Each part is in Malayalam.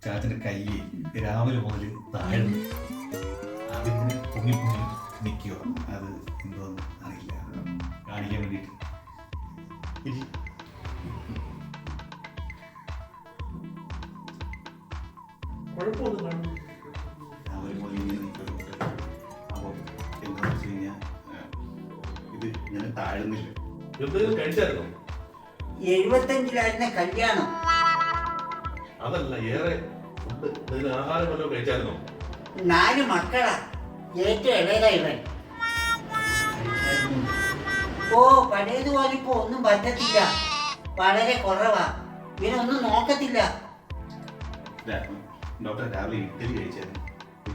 ചാച്ചൻ്റെ കൈ രാവിലെ മുതൽ താഴ്ന്നു. അതിങ്ങനെ പൊങ്ങി പൊങ്ങി നിൽക്കുക. അത് എന്തോന്ന് അറിയില്ല, കാണിക്കാൻ വേണ്ടിയിട്ട്. രാവിലെ മുതൽ ഇങ്ങനെ നിൽക്കുന്നുണ്ട്. അപ്പം എന്താണെന്ന് വെച്ച് കഴിഞ്ഞാൽ ഇത് ഇങ്ങനെ താഴുന്നില്ല. 75-ലായിരുന്ന കല്യാണം. അതല്ല, ഏറെ ആഹാരം വല്ലതും കഴിച്ചായിരുന്നോ? 4 മക്കളാ, ഏറ്റവും ഇളയതാ ഇവൻ. ഓ, പഴയതുപോലെ ഇപ്പൊ ഒന്നും പറ്റത്തില്ല, വളരെ കുറവാ. ഇവനൊന്നും നോക്കത്തില്ല. ഡോക്ടർ രാവിലെ ഇഡ്ഡലി കഴിച്ചായിരുന്നു,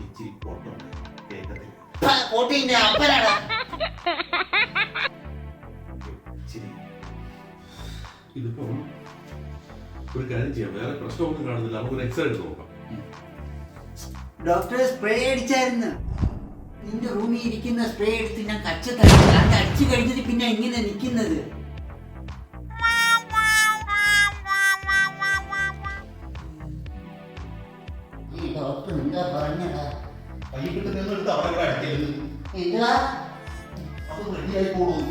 ഇച്ചിരി പൊട്ടുണ്ട്, കേൾക്കത്തില്ല. കോട്ടീന്റെ അപ്പനാടാ. ഇതിപ്പോ ഒരു കാര്യം ചെയ്യാം, വേറെ പ്രശ്നമൊന്നും കാണുന്നില്ല, നമുക്കൊരു എക്സ്റേ എടുത്ത് നോക്കാം. ഡോക്ടർ സ്പ്രേ അടിച്ചായിരുന്നു. നിന്റെ റൂമിൽ ഇരിക്കുന്ന സ്പ്രേ എടുത്ത് ഞാൻ കച്ചത്തടി. അത് അടിച്ചു കഴിഞ്ഞിട്ട് പിന്നെ എങ്ങനെ നിൽക്കുന്നത്? ഡോക്ടർ എന്താ പറഞ്ഞടാ? കൈ കിട്ടുന്ന അവിടെ എന്താ അത് റെഡിയായി പോകും.